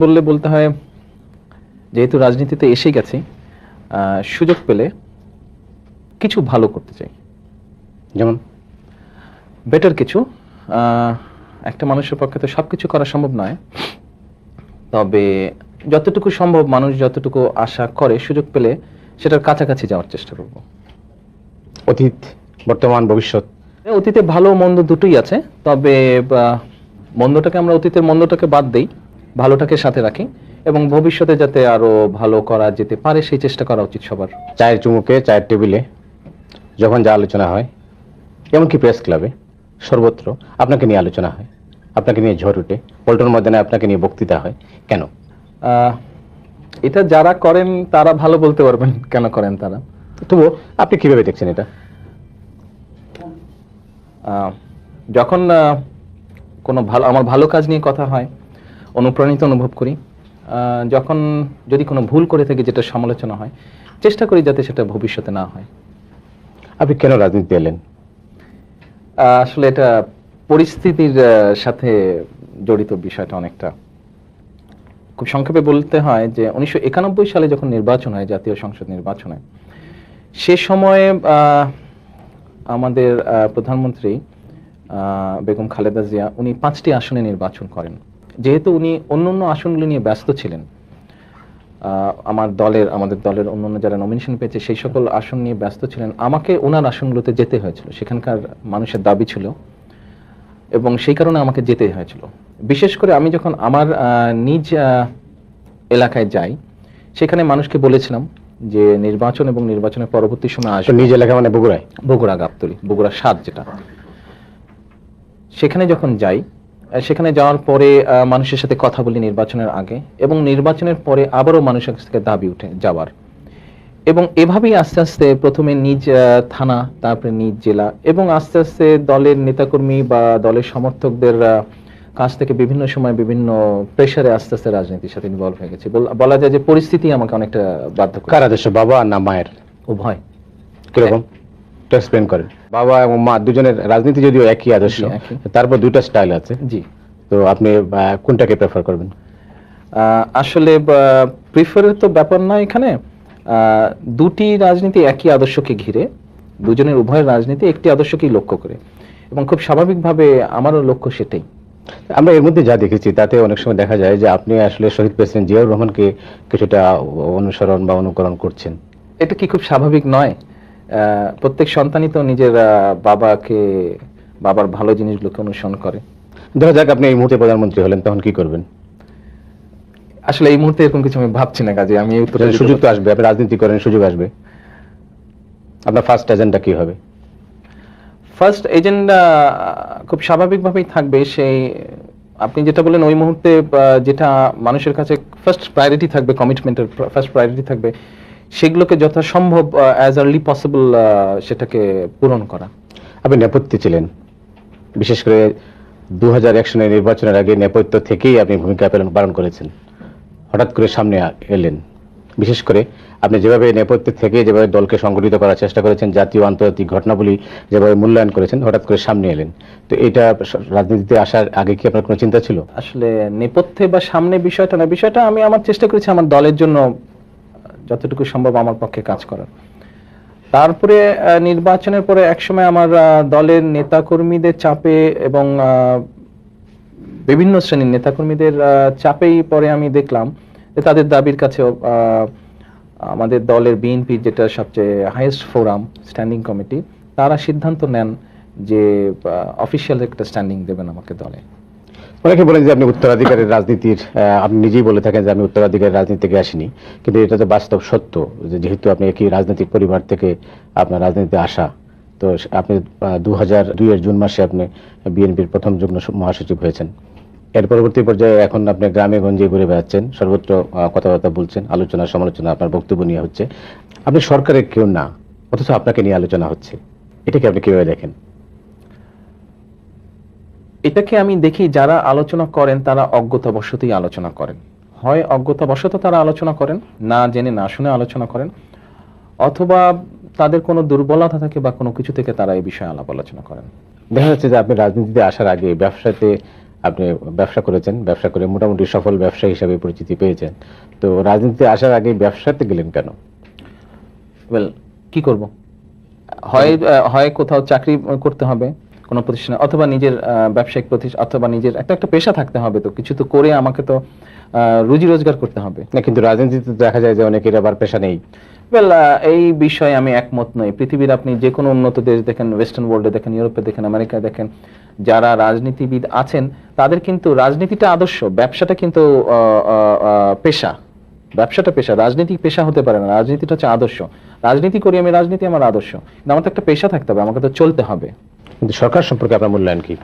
বললে বলতে হয়, যেহেতু রাজনীতিতে এসে গেছি, সুযোগ পেলে কিছু ভালো করতে চাই। যেমন বেটার কিছু। একটা মানুষের পক্ষে তো সবকিছু করা সম্ভব নয়, তবে যতটুকু সম্ভব মানুষ যতটুকু আশা করে সুযোগ পেলে সেটার কাছাকাছি যাওয়ার চেষ্টা করব। অতীত, বর্তমান, ভবিষ্যৎ। অতীতে ভালো মন্দ দুটোই আছে, তবে মন্দটাকে আমরা অতীতের মন্দটাকে বাদ দেই, ভালোটাকে সাথে রাখি এবং ভবিষ্যতে যাতে আরো ভালো করা যেতে পারে সেই চেষ্টা করা উচিত সবার। চায়ের চুমুকে, চায়ের টেবিলে যখন যা আলোচনা হয়, এমনকি প্রেস ক্লাবে, সর্বত্র আপনাকে নিয়ে আলোচনা হয়, আপনাকে নিয়ে ঝড় উঠে, পল্টন ময়দানে আপনাকে নিয়ে বক্তৃতা হয়। কেন? এটা যারা করেন তারা ভালো বলতে পারবেন কেন করেন তারা। তবুও আপনি কিভাবে দেখছেন এটা? যখন কোনো আমার ভালো কাজ নিয়ে কথা হয়, অনুপ্রাণিত অনুভব করি। যখন যদি কোনো ভুল করে থাকি যেটা সমালোচনা হয়, চেষ্টা করি যাতে সেটা ভবিষ্যতে না হয়। আপনি কেন রাজনীতি এলেন? আসলে এটা পরিস্থিতির সাথে জড়িত বিষয়টা অনেকটা। খুব সংক্ষেপে বলতে হয় যে 1991 সালে যখন নির্বাচন হয়, জাতীয় সংসদ নির্বাচন হয়, সে সময়ে আমাদের প্রধানমন্ত্রী বেগম খালেদা জিয়া উনি 5টি আসনে নির্বাচন করেন। যেহেতু উনি অন্যান্য আসনগুলো নিয়ে ব্যস্ত ছিলেন, আমাদের দলের অন্যান্য যারা নমিনেশন পেয়েছে সেই সকল আসন নিয়ে ব্যস্ত ছিলেন, আমাকে ওনার আসনগুলোতে যেতে হয়েছিল। সেখানকার মানুষের দাবি ছিল এবং সেই কারণে আমাকে যেতে হয়েছিল। বিশেষ করে আমি যখন আমার নিজ এলাকায় যাই, সেখানে মানুষকে বলেছিলাম যে নির্বাচন এবং নির্বাচনের পরবর্তী সময় আসবে। নিজ এলাকা মানে বগুড়ায়? বগুড়া গাবতলী, বগুড়া 7 যেটা। সেখানে যখন যাই, সেখানে যাওয়ার পরে মানুষের সাথে কথা বলি নির্বাচনের আগে, এবং নির্বাচনের পরে আবারও মানুষের কাছ থেকে দাবি উঠে যাওয়ার, এবং এভাবেই আস্তে আস্তে প্রথমে নিজ থানা, তারপরে নিজ জেলা, এবং আস্তে আস্তে দলের নেতাকর্মী বা দলের সমর্থকদের কাছ থেকে বিভিন্ন সময় বিভিন্ন প্রেসারে আস্তে আস্তে রাজনীতির সাথে ইনভলভ হয়ে গেছে। বলা যায় যে পরিস্থিতি আমাকে অনেকটা বাধ্য করে। কার আদর্শ, বাবা না মায়ের? উভয়। কিরকম এক্সপ্লেন করেন? বাবা এবং মা দুজনের রাজনীতি যদিও একই আদর্শ, তারপর দুটো স্টাইল আছে। জি। তো আপনি কোনটাকে প্রেফার করবেন? আসলে প্রিফারের তো ব্যাপার না এখানে। দুটি রাজনীতি একই আদর্শকে ঘিরে, দুজনের উভয় রাজনীতি একটি আদর্শকেই লক্ষ্য করে, এবং খুব স্বাভাবিকভাবে আমারও লক্ষ্য সেটাই। আমরা এর মধ্যে যা দেখেছি তাতে অনেক সময় দেখা যায় যে আপনি আসলে শহীদ প্রেসিডেন্ট জিয়াউর রহমানকে কিছুটা অনুসরণ বা অনুকরণ করছেন। এটা কি খুব স্বাভাবিক নয়? প্রত্যেক সন্তানই তো নিজের বাবার ভালো জিনিসগুলোকে অনুসরণ করে। ধরা যাক আপনি এই মুহূর্তে প্রধানমন্ত্রী হলেন, তখন কি করবেন? আসলে এই মুহূর্তে এরকম কিছু আমি ভাবছি না, কাজে আমি সুযোগ তো আসবে, আপনি রাজনীতি করেন, সুযোগ আসবে, আপনার ফার্স্ট এজেন্ডা কি হবে? ফার্স্ট এজেন্ডা খুব স্বাভাবিকভাবেই থাকবে সেই আপনি যেটা বলেন ওই মুহূর্তে যেটা মানুষের কাছে ফার্স্ট প্রায়োরিটি থাকবে, কমিটমেন্টের ফার্স্ট প্রায়োরিটি থাকবে, সেগুলোকে যথাসম্ভব অ্যাজ আর্লি পসিবল সেটাকে পূরণ করা। আপনি নেপথ্যে ছিলেন, বিশেষ করে 2001 সালের নির্বাচনের আগে নেপথ্য থেকেই আপনি ভূমিকা পালন করেছেন। হঠাৎ করে সামনে এলেন, বিশেষ করে আপনি যেভাবে নেপথ্যে থেকে যেভাবে দলকে সংগঠিত করার চেষ্টা করেছেন, জাতীয় আন্তর্জাতিক ঘটনাবলী যেভাবে মূল্যায়ন করেছেন, হঠাৎ করে সামনে এলেন। তো এটা রাজনীতিতে আসার আগে কি আপনার কোনো চিন্তা ছিল? আসলে নেপথ্যে বা সামনে বিষয়টা না, বিষয়টা আমি আমার চেষ্টা করেছি আমার দলের জন্য যতটুকু সম্ভব আমার পক্ষে কাজ করার। তারপরে নির্বাচনের পরে একসময় আমার দলের নেতাকর্মীদের চাপে এবং বিভিন্ন শ্রেণীর নেতাকর্মীদের চাপেই পরে আমি দেখলাম যে তাদের দাবির কাছে আমাদের দলের বিএনপি, যেটা সবচেয়ে হাইয়েস্ট ফোরাম, স্ট্যান্ডিং কমিটি, তারা সিদ্ধান্ত নেন যে অফিসিয়াল একটা স্ট্যান্ডিং দেবেন আমাকে দলে। অনেকে বলেন যে আপনি উত্তরাধিকারের রাজনীতির, আপনি নিজেই বলে থাকেন যে আমি উত্তরাধিকারের রাজনীতি থেকে আসিনি, কিন্তু এটা তো বাস্তব সত্য যে যেহেতু আপনি একই রাজনৈতিক পরিবার থেকে আপনার রাজনীতিতে আসা, তো আপনি 2002 জুন মাসে আপনি বিএনপির প্রথম যুগ্ম মহাসচিব হয়েছেন। এর পরবর্তী পর্যায়ে এখন আপনি গ্রামে গঞ্জে ঘুরে বেড়াচ্ছেন, সর্বত্র কথাবার্তা বলছেন, আলোচনা সমালোচনা আপনার বক্তব্য নিয়ে হচ্ছে। আপনি সরকারের কেউ না, অথচ আপনাকে নিয়ে আলোচনা হচ্ছে, এটাকে আপনি কিভাবে দেখেন? এটাকে আমি দেখি যারা আলোচনা করেন তারা অজ্ঞতাবশতই আলোচনা করেন। হয় অজ্ঞতাবশত তারা আলোচনা করেন, না জেনে না শুনে আলোচনা করেন, অথবা তাদের কোনো দুর্বলতা থাকে বা কোনো কিছু থেকে তারা এই বিষয়ে আলাপ আলোচনা করেন। দেখা যাচ্ছে যে আপনি রাজনীতিতে আসার আগে ব্যবসাতে আপনি ব্যবসা করেছেন, ব্যবসা করে মোটামুটি সফল ব্যবসায়ী হিসাবে পরিচিতি পেয়েছেন, তো রাজনীতিতে আসার আগে ব্যবসাতে গেলেন কেন? ওয়েল, কি করব, হয় কোথাও চাকরি করতে হবে কোনো প্রতিষ্ঠানে, অথবা নিজের ব্যবসায়িক প্রতিষ্ঠান, অথবা নিজের একটা পেশা থাকতে হবে, তো কিছু তো করে আমাকে তো রুজি রোজগার করতে হবে। না, কিন্তু রাজনীতিতে দেখা যায় যে অনেকের আবার পেশা নেই। ওয়েল, এই বিষয়ে আমি একমত নই। পৃথিবীর আপনি যে কোনো উন্নত দেশ দেখেন, ওয়েস্টার্ন ওয়ার্ল্ডে দেখেন, ইউরোপে দেখেন, আমেরিকায় দেখেন, যারা রাজনীতিবিদ আছেন তাদের কিন্তু রাজনীতিটা আদর্শ, ব্যবসাটা কিন্তু পেশা। ব্যবসাটা পেশা, রাজনীতি পেশা হতে পারে না। রাজনীতিটা হচ্ছে আদর্শ। রাজনীতি করি আমি, রাজনীতি আমার আদর্শ, কিন্তু আমার তো একটা পেশা থাকতে হবে, আমাকে তো চলতে হবে। কিন্তু সরকার সম্পর্কে আপনার মূল্যায়ন কি?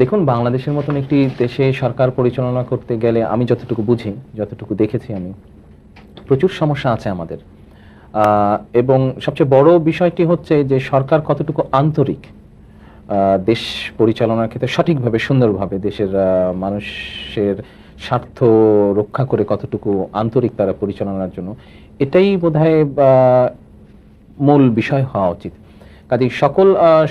দেখুন, বাংলাদেশের মতন একটি দেশে সরকার পরিচালনা করতে গেলে আমি যতটুকু বুঝি, যতটুকু দেখেছি আমি, প্রচুর সমস্যা আছে আমাদের। এবং সবচেয়ে বড় বিষয়টি হচ্ছে যে সরকার কতটুকু আন্তরিক দেশ পরিচালনার ক্ষেত্রে, সঠিকভাবে সুন্দরভাবে দেশের মানুষের স্বার্থ রক্ষা করে কতটুকু আন্তরিক তারা পরিচালনার জন্য, এটাই বোধহয় মূল বিষয় হওয়া উচিত। কাজেই সকল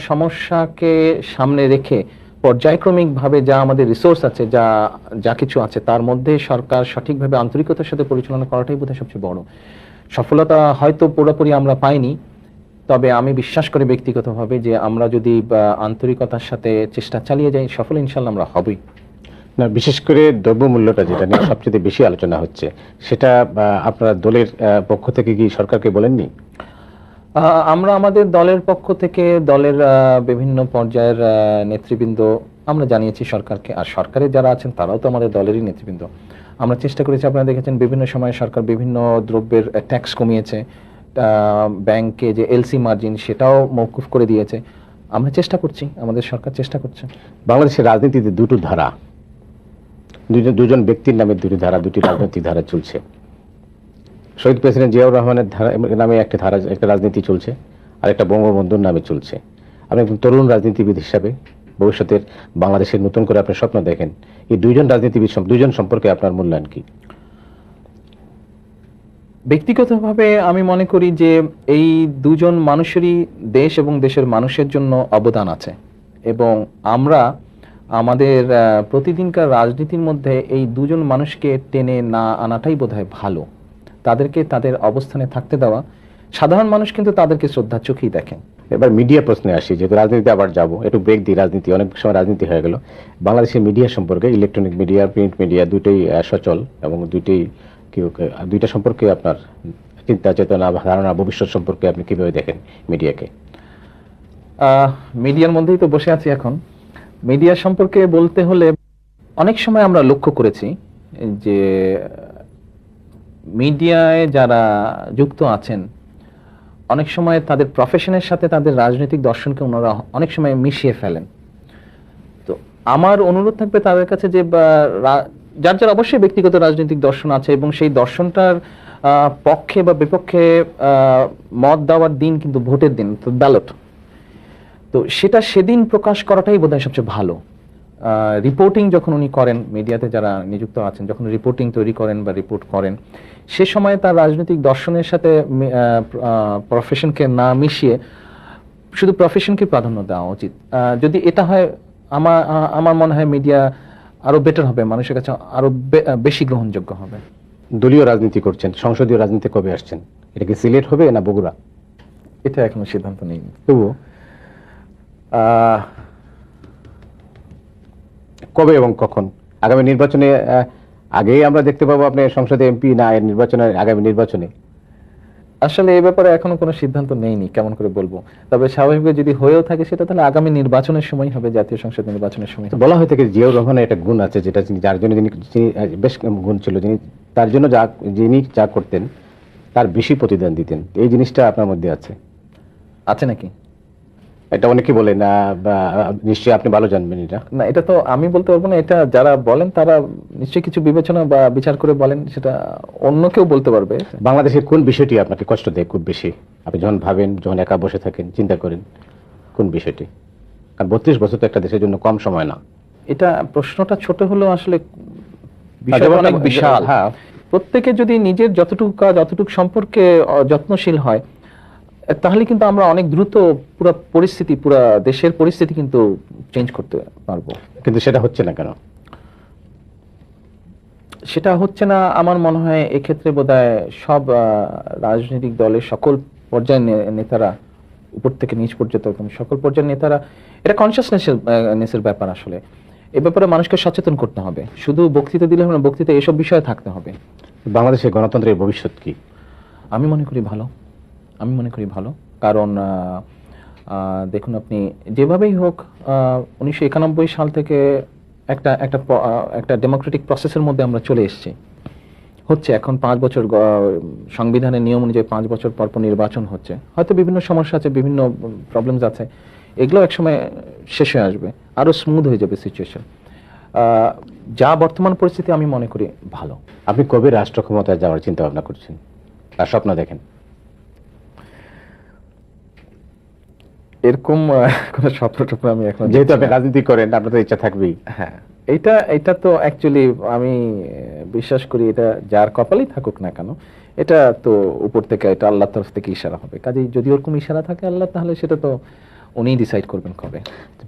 সমস্যাকে সামনে রেখে পর্যায়ক্রমিকভাবে যা আমাদের রিসোর্স আছে, যা যা কিছু আছে, তার মধ্যে সরকার সঠিকভাবে আন্তরিকতার সাথে পরিচালনা করাটাই বোধহয় সবচেয়ে বড়। সফলতা হয়তো পুরোপুরি আমরা পাইনি, তবে আমি বিশ্বাস করি ব্যক্তিগতভাবে যে আমরা যদি আন্তরিকতার সাথে চেষ্টা চালিয়ে যাই, সফল ইনশাল্লাহ আমরা হবই। না, বিশেষ করে দ্রব্যমূল্যটা যেটা নিয়ে সবচেয়ে বেশি আলোচনা হচ্ছে, সেটা আপনার দলের পক্ষ থেকে কি সরকারকে বলেননি? আমরা আমাদের দলের পক্ষ থেকে দলের বিভিন্ন পর্যায়ের নেতৃবৃন্দ আমরা জানিয়েছি সরকারকে, আর সরকারের যারা আছেন তারাও তো আমাদের দলেরই নেতৃবৃন্দ। আমরা চেষ্টা করেছি, আপনারা দেখেছেন বিভিন্ন সময় সরকার বিভিন্ন দ্রব্যের ট্যাক্স কমিয়েছে, ব্যাংকে যে এলসি মার্জিন সেটাও মওকুফ করে দিয়েছে। আমরা চেষ্টা করছি, আমাদের সরকার চেষ্টা করছে। বাংলাদেশের রাজনীতিতে দুটো ধারা, দুজন ব্যক্তির নামে দুটি ধারা, দুটি রাজনৈতিক ধারা চলছে। শহীদ প্রেসিডেন্ট জিয়াউর রহমানের নামে একটা ধারা, একটা রাজনীতি চলছে, আর একটা বঙ্গবন্ধুর নামে চলছে। আপনি একজন তরুণ রাজনীতিবিদ হিসাবে ভবিষ্যতের বাংলাদেশের নতুন করে আপনি স্বপ্ন দেখেন, এই দুইজন সম্পর্কে আপনার মূল্যায়ন কি? ব্যক্তিগতভাবে আমি মনে করি যে এই দুজন মানুষেরই দেশ এবং দেশের মানুষের জন্য অবদান আছে, এবং আমরা আমাদের প্রতিদিনকার রাজনীতির মধ্যে এই দুজন মানুষকে টেনে না আনাটাই বোধহয় ভালো। তাদেরকে তাদের অবস্থানে থাকতে দেওয়া, সাধারণ মানুষ কিন্তু তাদেরকে শ্রদ্ধা চোখেই দেখেন। এবার মিডিয়া প্রশ্নে আসি, যেহেতু রাজনীতিতে আবার যাবো, একটু ব্রেক দিই। রাজনীতি অনেক সময় রাজনীতি হয়ে গেল। বাংলাদেশের মিডিয়া সম্পর্কে, ইলেকট্রনিক মিডিয়া, প্রিন্ট মিডিয়া দুটোই সচল, এবং দুইটা সম্পর্কে আপনার চিন্তা চেতনা, ধারণা, ভবিষ্যৎ সম্পর্কে আপনি কিভাবে দেখেন মিডিয়াকে? মিডিয়ার মধ্যেই তো বসে আছি এখন। মিডিয়া সম্পর্কে বলতে হলে অনেক সময় আমরা লক্ষ্য করেছি যে মিডিয়ায় যারা যুক্ত আছেন অনেক সময় তাদের প্রফেশনের সাথে তাদের রাজনৈতিক দর্শনকে ওনারা অনেক সময় মিশিয়ে ফেলেন। তো আমার অনুরোধ থাকবে তাদের কাছে যে যার যার অবশ্যই ব্যক্তিগত রাজনৈতিক দর্শন আছে, এবং সেই দর্শনটার পক্ষে বা বিপক্ষে মত দেওয়ার দিন কিন্তু ভোটের দিন, তো ব্যালট, তো সেটা সেদিন প্রকাশ করাটাই বোধহয় সবচেয়ে ভালো। রিপোর্টিং যখন উনি করেন, মিডিয়াতে যারা নিযুক্ত আছেন যখন রিপোর্টিং তৈরি করেন বা রিপোর্ট করেন, সে সময় তার রাজনৈতিক দর্শনের সাথে প্রফেশনকে না মিশিয়ে শুধু প্রফেশনকে প্রাধান্য দেওয়া উচিত। যদি এটা হয়, আমার মনে হয় মিডিয়া আরো বেটার হবে, মানুষের কাছে আরো বেশি গ্রহণযোগ্য হবে। দলীয় রাজনীতি করছেন, সংসদীয় রাজনীতি কবে আসছেন? এটা কি সিলেট হবে না বগুড়া? এটা এখনো সিদ্ধান্ত নেইনি। তবুও কবে এবং কখন? আগামী নির্বাচনে আগেই আমরা দেখতে পাবো আপনি সংসদে এমপি, না নির্বাচনের আগামী নির্বাচনে? আসলে এই ব্যাপারে এখনো কোনো সিদ্ধান্ত নেইনি, কেমন করে বলবো। তবে স্বাভাবিকভাবে যদি হয়েও থাকে সেটা তাহলে আগামী নির্বাচনের সময় হবে, জাতীয় সংসদ নির্বাচনের সময়। বলা হয়ে থাকে জিয়াউর রহমানের একটা গুণ আছে, যেটা যার জন্য যিনি বেশ গুণ ছিল, তার জন্য যিনি যা করতেন তার বেশি প্রতিদান দিতেন। এই জিনিসটা আপনার মধ্যে আছে নাকি? এটা অনেকে বলেন, নিশ্চয়ই আপনি ভালো জানবেন এটা। না, এটা তো আমি বলতে পারবো না। এটা যারা বলেন তারা নিশ্চয়ই কিছু বিবেচনা বা বিচার করে বলেন, সেটা অন্য কেউ বলতে পারবে। বাংলাদেশের কোন বিষয়টি আপনাকে কষ্ট দেয় খুব বেশি? আপনি যখন ভাবেন, যখন একা বসে থাকেন, চিন্তা করেন, কোন বিষয়টি? কারণ 32 বছর তো একটা দেশের জন্য কম সময় না। এটা প্রশ্নটা ছোট হলেও আসলে বিষয়টা অনেক বিশাল। প্রত্যেকে যদি নিজের যতটুকু কাজ, যতটুকু সম্পর্কে যত্নশীল হয়, তাহলে কিন্তু আমরা অনেক দ্রুত পুরো দেশের পরিস্থিতি কিন্তু চেঞ্জ করতে পারবো। কিন্তু সেটা হচ্ছে না কেন? সেটা হচ্ছে না আমার মনে হয় এক্ষেত্রে বোধহয় সব রাজনৈতিক দলের সকল পর্যায়ের নেতারা, উপর থেকে নিচ পর্যন্ত সকল পর্যায়ের নেতারা, এটা কনসিয়াসনেসের ব্যাপার। আসলে এ ব্যাপারে মানুষকে সচেতন করতে হবে। শুধু বক্তৃতা দিলে হবে না, বক্তৃতা এসব বিষয়ে থাকতে হবে। বাংলাদেশের গণতন্ত্রের ভবিষ্যৎ কি? আমি মনে করি ভালো। কারণ দেখুন, আপনি যেভাবেই হোক 1991 সাল থেকে একটা ডেমোক্রেটিক প্রসেসের মধ্যে আমরা চলে এসেছি। হচ্ছে এখন 5 বছর সংবিধানের নিয়ম অনুযায়ী 5 বছর পর পর নির্বাচন হচ্ছে। হয়তো বিভিন্ন সমস্যা আছে, বিভিন্ন প্রবলেমস আছে, এগুলো একসময় শেষ হয়ে আসবে, আরো স্মুথ হয়ে যাবে সিচুয়েশন। যা বর্তমান পরিস্থিতি আমি মনে করি ভালো। আপনি কবে রাষ্ট্র ক্ষমতায় যাওয়ার চিন্তা ভাবনা করছেন আর স্বপ্ন দেখেন? এরকম কোনো স্বপ্ন টপ্ন আমি এখন, যেহেতু আপনি রাজনীতি করেন, আপনার তো ইচ্ছা থাকবেই। হ্যাঁ, এটা তো অ্যাকচুয়ালি আমি বিশ্বাস করি এটা যার কপালেই থাকুক না কেন, এটা তো উপর থেকে, এটা আল্লাহর তরফ থেকে ইশারা হবে। কাজেই যদি ওরকম ইশারা থাকে আল্লাহ, তাহলে সেটা তো উনিই ডিসাইড করবেন কবে।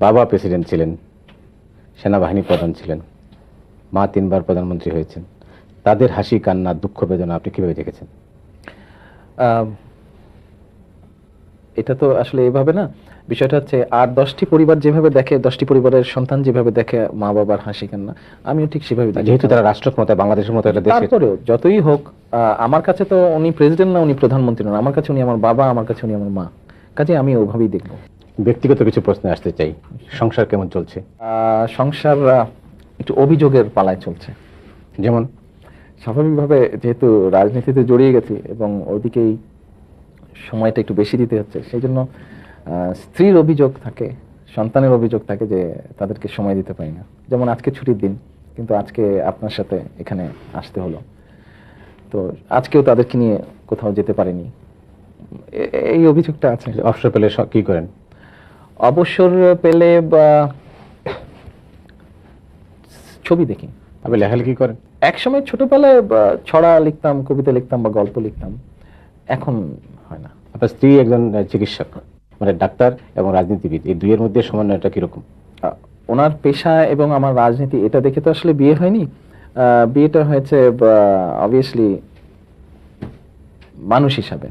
বাবা প্রেসিডেন্ট ছিলেন, সেনাবাহিনী প্রধান ছিলেন, মা 3 বার প্রধানমন্ত্রী হয়েছেন। তাদের হাসি, কান্না, দুঃখ, বেদনা আপনি কিভাবে দেখেছেন? এটা তো আসলে এভাবে না, বিষয়টা হচ্ছে আর 10টি পরিবার যেভাবে দেখে, 10টি পরিবারের সন্তান যেভাবে দেখে মা বাবার হাসি কান্না, আমিও ঠিক সেভাবে দেখি। যেহেতু তারা রাষ্ট্র ক্ষমতা, বাংলাদেশের মতো একটা দেশে, তারপরেও যতই হোক আমার কাছে তো উনি প্রেসিডেন্ট না, উনি প্রধানমন্ত্রী না, আমার কাছে উনি আমার বাবা, আমার কাছে উনি আমার মা। কাজে আমি ওভাবেই দেখবো। ব্যক্তিগত কিছু প্রশ্নে আসতে চাই। সংসার কেমন চলছে? সংসার একটু অভিযোগের পালায় চলছে। যেমন? স্বাভাবিকভাবে যেহেতু রাজনীতিতে জড়িয়ে গেছি এবং ওইদিকেই সময়টা একটু বেশি দিতে হচ্ছে, সেই জন্য স্ত্রীর অভিযোগ থাকে, সন্তানের অভিযোগ থাকে যে তাদেরকে সময় দিতে পারি না। যেমন আজকে ছুটির দিন, কিন্তু আজকে আপনার সাথে এখানে আসতে হলো, তো আজকেও তাদেরকে নিয়ে কোথাও যেতে পারিনি, এই অভিযোগটা আছে। অবসর পেলে কি করেন? অবসর পেলে বা ছবি দেখি। আপনি লেখালেখি করেন? একসময় ছোটবেলায় ছড়া লিখতাম, কবিতা লিখতাম বা গল্প লিখতাম, এখন হয় না। আপনার স্ত্রী একজন চিকিৎসক, মানে ডাক্তার এবং রাজনীতিবিদ, এই দুইয়ের মধ্যে সমন্বয়টা কিরকম? ওনার পেশা এবং আমার রাজনীতি, এটা দেখে তো আসলে বিয়ে হয়নি। বিয়েটা হয়েছে অবভিয়াসলি মানুষ হিসাবে,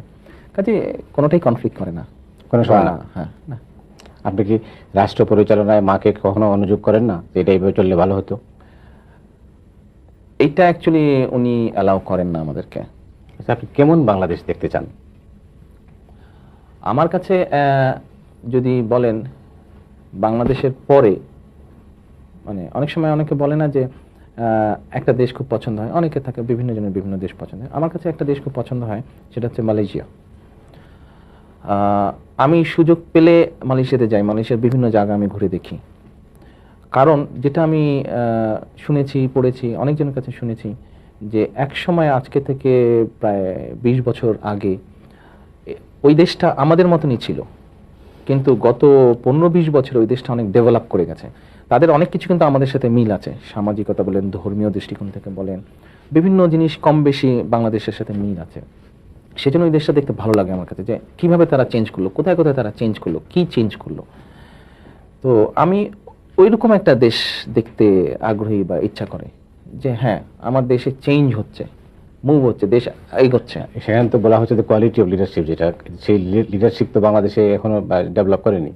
কাজে কোনোটাই কনফ্লিক্ট করে না, কোনো সময় না। হ্যাঁ, না। আপনি কি রাষ্ট্র পরিচালনায় মাকে কখনো অনুযোগ করেন না যে এটা এইভাবে চললে ভালো হতো? এইটা অ্যাকচুয়ালি উনি অ্যালাউ করেন না আমাদেরকে। আচ্ছা, আপনি কেমন বাংলাদেশ দেখতে চান? আমার কাছে যদি বলেন বাংলাদেশের পরে, মানে অনেক সময় অনেকে বলে না যে একটা দেশ খুব পছন্দ হয়, অনেকে থাকে, বিভিন্ন জনের বিভিন্ন দেশ পছন্দ হয়। আমার কাছে একটা দেশ খুব পছন্দ হয়, সেটা হচ্ছে মালয়েশিয়া। আমি সুযোগ পেলে মালয়েশিয়াতে যাই, মালয়েশিয়ার বিভিন্ন জায়গা আমি ঘুরে দেখি। কারণ যেটা আমি শুনেছি, পড়েছি, অনেকজনের কাছে শুনেছি যে এক সময় আজকে থেকে প্রায় 20 বছর আগে ওই দেশটা আমাদের মতনই ছিল, কিন্তু গত 15-20 বছর ওই দেশটা অনেক ডেভেলপ করে গেছে। তাদের অনেক কিছু কিন্তু আমাদের সাথে মিল আছে, সামাজিকতা বলেন, ধর্মীয় দৃষ্টিকোণ থেকে বলেন, বিভিন্ন জিনিস কম বেশি বাংলাদেশের সাথে মিল আছে। সেজন্য ওই দেশটা দেখতে ভালো লাগে আমার কাছে, যে কিভাবে তারা চেঞ্জ করলো, কোথায় কোথায় তারা চেঞ্জ করলো, কি চেঞ্জ করলো। তো আমি ওইরকম একটা দেশ দেখতে আগ্রহী বা ইচ্ছা করে যে হ্যাঁ, আমার দেশে চেঞ্জ হচ্ছে, মুভ হচ্ছে, দেশ এগোচ্ছে। সেখানে তো বলা হচ্ছে যে কোয়ালিটি অফ লিডারশিপ, যেটা সেই লিডারশিপ তো বাংলাদেশে এখনো ডেভেলপ করেনি।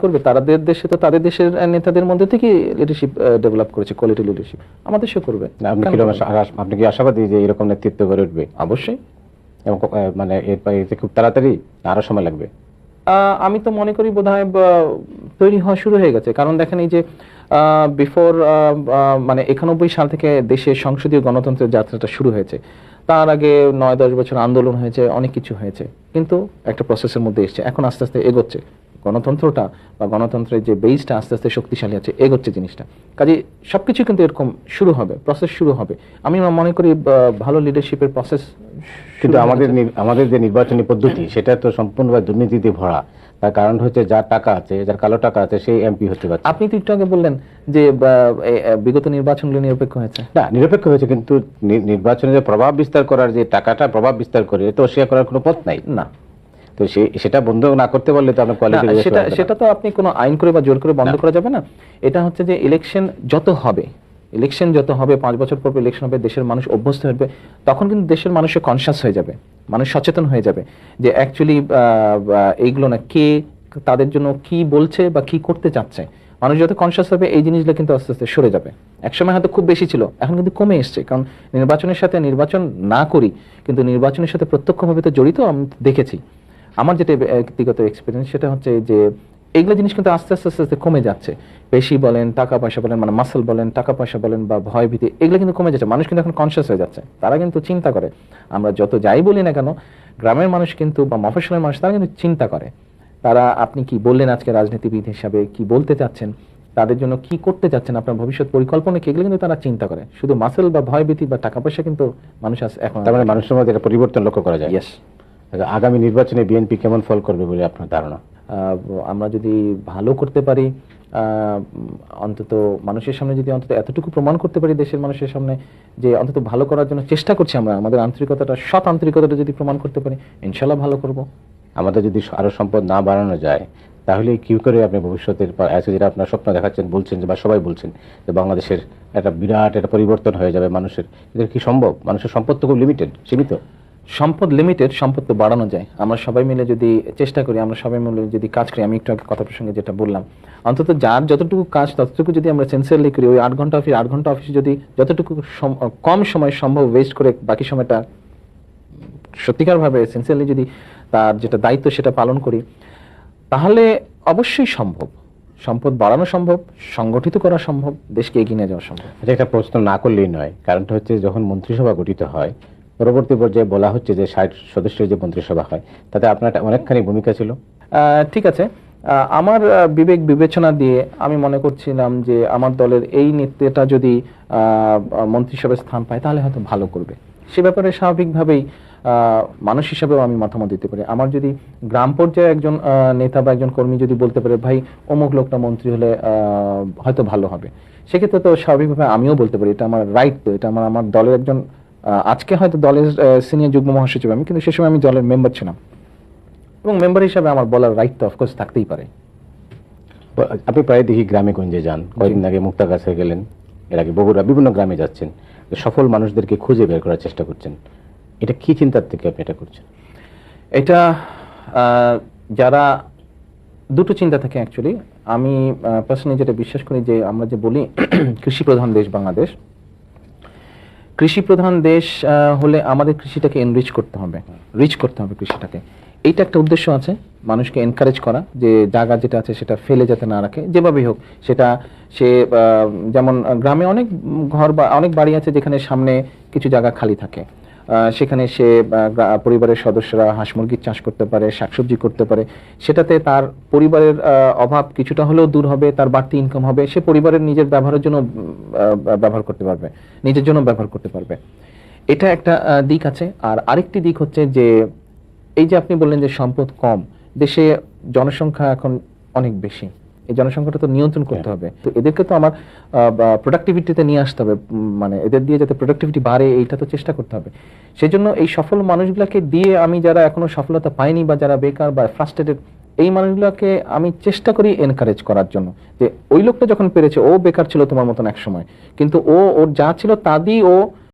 করবে তাদের দেশে, তো তাদের দেশের নেতাদের মধ্যে থেকে লিডারশিপ ডেভেলপ করেছে, কোয়ালিটি লিডারশিপ। আমাদের দেশে করবে। আপনি কি আশাবাদী যে এরকম নেতৃত্ব গড়ে উঠবে? অবশ্যই। এবং মানে এতে খুব তাড়াতাড়ি আরো সময় লাগবে? আমি তো মনে করি বোধহয় তৈরি হওয়া শুরু হয়ে গেছে। কারণ দেখেন, এই যে বিফোর মানে 91 সাল থেকে দেশে সংসদীয় গণতন্ত্রের যাত্রাটা শুরু হয়েছে, তার আগে 9-10 বছর আন্দোলন হয়েছে, অনেক কিছু হয়েছে, কিন্তু একটা প্রসেসের মধ্যে এসছে, এখন আস্তে আস্তে এগোচ্ছে। গণতন্ত্রটা বা গণতন্ত্রের যে বেসটা আস্তে আস্তে শক্তিশালী আছে, এগোচ্ছে জিনিসটা। কাজে সবকিছু কিন্তু এরকম শুরু হবে, প্রসেস শুরু হবে। আমি মনে করি ভালো লিডারশিপের প্রসেস। কিন্তু আমাদের যে নির্বাচনী পদ্ধতি সেটা তো সম্পূর্ণভাবে দুর্নীতিতে ভরা। তার কারণ হচ্ছে যার টাকা আছে, যার কালো টাকা আছে, সেই এমপি হতে পারছে। আপনি তো একটু আগে বললেন যে বিগত নির্বাচনগুলো নিরপেক্ষ হয়েছে। না, নিরপেক্ষ হয়েছে, কিন্তু নির্বাচনে যে প্রভাব বিস্তার করার যে টাকাটা প্রভাব বিস্তার করে, এটা অস্বীকার করার কোনো পথ নাই। না, তো সেটা বন্ধ না করতে পারলে তো আপনার না, কোয়ালিটি সেটা তো আপনি কোনো আইন করে বা জোর করে বন্ধ করা যাবে না। এটা হচ্ছে যে ইলেকশন যত হবে 5 বছর পর ইলেকশন হবে, দেশের মানুষ অভ্যস্ত হবে, তখন কিন্তু দেশের মানুষের কনসাস হয়ে যাবে, মানুষ সচেতন হয়ে যাবে যে অ্যাকচুয়ালি এইগুলো না কে তাদের জন্য কি বলছে বা কি করতে চাচ্ছে। মানুষ যত কনসাস হবে এই জিনিসগুলো কিন্তু আস্তে আস্তে সরে যাবে। একসময় হয়তো খুব বেশি ছিল, এখন কিন্তু কমে এসছে, কারণ নির্বাচনের সাথে নির্বাচন না করি কিন্তু নির্বাচনের সাথে প্রত্যক্ষভাবে তো জড়িত। আমি দেখেছি, আমার যেটা ব্যক্তিগত এক্সপিরিয়েন্স সেটা হচ্ছে যে এইগুলো জিনিস কিন্তু আস্তে আস্তে আস্তে আস্তে কমে যাচ্ছে। পেশি বলেন, টাকা পয়সা বলেন, মানে মাসল বলেন, টাকা পয়সা বলেন বা ভয় ভীতি, এগুলো কিন্তু কমে যাচ্ছে। মানুষ কিন্তু এখন কনসিয়াস হয়ে যাচ্ছে, তারা কিন্তু চিন্তা করে। আমরা যত যাই বলি না কেন, গ্রামের মানুষ কিন্তু বা মফস্বলের মানুষ তারা কিন্তু চিন্তা করে। তারা আপনি কি বললেন আজকে রাজনীতিবিদ হিসাবে কি বলতে চাচ্ছেন, তাদের জন্য কি করতে চাচ্ছেন, আপনার ভবিষ্যৎ পরিকল্পনা কি, এগুলো কিন্তু তারা চিন্তা করে। শুধু মাসল বা ভয় ভীতি বা টাকা পয়সা কিন্তু মানুষ এখন তার মানে মানুষের মধ্যে একটা পরিবর্তন লক্ষ্য করা যায়। ইয়েস। আগামী নির্বাচনে বিএনপি কেমন ফল করবে বলে আপনার ধারণা? আমরা যদি ভালো করতে পারি, অন্তত মানুষের সামনে যদি অন্তত এতটুকু প্রমাণ করতে পারি দেশের মানুষের সামনে যে অন্তত ভালো করার জন্য চেষ্টা করছি আমরা, আমাদের আন্তরিকতাটা, সৎ আন্তরিকতাটা যদি প্রমাণ করতে পারি, ইনশাল্লাহ ভালো করব। আমাদের যদি আরো সম্পদ না বাড়ানো যায়, তাহলে কি করে আপনি ভবিষ্যতের যেটা আপনার স্বপ্ন দেখাচ্ছেন, বলছেন বা সবাই বলছেন যে বাংলাদেশের একটা বিরাট একটা পরিবর্তন হয়ে যাবে মানুষের, এটা কি সম্ভব? মানুষের সম্পদ তো খুব লিমিটেড, সীমিত। সম্পদ লিমিটেড, সম্পদ তো বাড়ানো যায়। আমরা সবাই মিলে যদি চেষ্টা করি, আমরা সবাই মিলে যদি কাজ করি, আমি একটু আগে কথা প্রসঙ্গে যেটা বললাম, অন্তত যার যতটুকু কাজ ততটুকু যদি আমরা সিনসিয়ারলি করি, ওই 8 ঘন্টা অফিসে যদি যতটুকু কম সময় সম্ভব ওয়েস্ট করে বাকি সময়টা সত্যিকারভাবে সিনসিয়ারলি যদি তার যেটা দায়িত্ব সেটা পালন করি, তাহলে অবশ্যই সম্ভব। সম্পদ বাড়ানো সম্ভব, সংগঠিত করা সম্ভব, দেশকে এগিয়ে নিয়ে যাওয়া সম্ভব। এটা একটা প্রশ্ন না করলেই নয়। কারণটা হচ্ছে যখন মন্ত্রিসভা গঠিত হয়, পরবর্তী পর্যায়ে বলা হচ্ছে যে 60 সদস্যের যে মন্ত্রিসভা হয়, তাতে আপনার অনেকখানি ভূমিকা ছিল। ঠিক আছে, আমার বিবেক বিবেচনা দিয়ে আমি মনে করছিলাম যে আমার দলের এই নেতাটা যদি মন্ত্রিসভায় স্থান পায় তাহলে হয়তো ভালো করবে। সে ব্যাপারে স্বাভাবিকভাবেই মানুষ হিসাবেও আমি মতামত দিতে পারি। আমার যদি গ্রাম পর্যায়ে একজন নেতা বা একজন কর্মী যদি বলতে পারে ভাই অমুক লোকটা মন্ত্রী হলে হয়তো ভালো হবে, সেক্ষেত্রে তো স্বাভাবিকভাবে আমিও বলতে পারি, এটা আমার রাইট। তো এটা আমার দলের একজন, আজকে হয়তো দলের সিনিয়র যুগ্ম মহাসচিব আমি, কিন্তু সে সময় আমি দলের মেম্বার ছিলাম, এবং মেম্বার হিসাবে আমার বলার রাইট তো অফকোর্স থাকতেই পারে। আপনি প্রায় দেখি গ্রামে গঞ্জে যান, কয়েকদিন আগে মুক্তাগাছা গেলেন, এর আগে বগুড়া, বিভিন্ন গ্রামে যাচ্ছেন, সফল মানুষদেরকে খুঁজে বের করার চেষ্টা করছেন। এটা কি চিন্তার থেকে আপনি এটা করছেন? এটা যারা দুটো চিন্তা থাকে অ্যাকচুয়ালি। আমি পার্সোনালি যেটা বিশ্বাস করি যে আমরা যে বলি কৃষি প্রধান দেশ বাংলাদেশ, কৃষি প্রধান দেশ হলে আমাদের কৃষিটাকে এনরিচ করতে হবে, রিচ করতে হবে কৃষিটাকে। এইটা একটা উদ্দেশ্য আছে, মানুষকে এনকারেজ করা, যে জায়গা যেটা আছে সেটা ফেলে যাতে না রাখে, যেভাবেই হোক। সেটা সে যেমন গ্রামে অনেক ঘর বা অনেক বাড়ি আছে যেখানে সামনে কিছু জায়গা খালি থাকে, সেখানে সে পরিবারের সদস্যরা হাঁস মুরগির চাষ করতে পারে, শাকসবজি করতে পারে, সেটাতে তার পরিবারের অভাব কিছুটা হলেও দূর হবে, তার বাড়তি ইনকাম হবে, সে পরিবারের নিজের ব্যবহারের জন্য ব্যবহার করতে পারবে, নিজের জন্য ব্যবহার করতে পারবে। এটা একটা দিক আছে। আর আরেকটি দিক হচ্ছে যে এই যে আপনি বললেন যে সম্পদ কম, দেশে জনসংখ্যা এখন অনেক বেশি, এই জনসংখ্যাটা তো নিয়ন্ত্রণ করতে হবে। তো এদেরকে তো আমার প্রোডাক্টিভিটিতে নিয়ে আসতে হবে, মানে এদের দিয়ে যাতে প্রোডাক্টিভিটি বাড়ে এইটা তো চেষ্টা করতে হবে। সেই জন্য এই সফল মানুষগুলোকে দিয়ে আমি যারা এখনো সফলতা পাইনি বা যারা বেকার বা ফ্রাস্ট্রেটেড, এই মানুষগুলোকে আমি চেষ্টা করি এনকারেজ করার জন্য, যে ওই লোকটা যখন পেরেছে, ও বেকার ছিল তোমার মতন এক সময়, কিন্তু ওর যা ছিল তা দিয়ে ও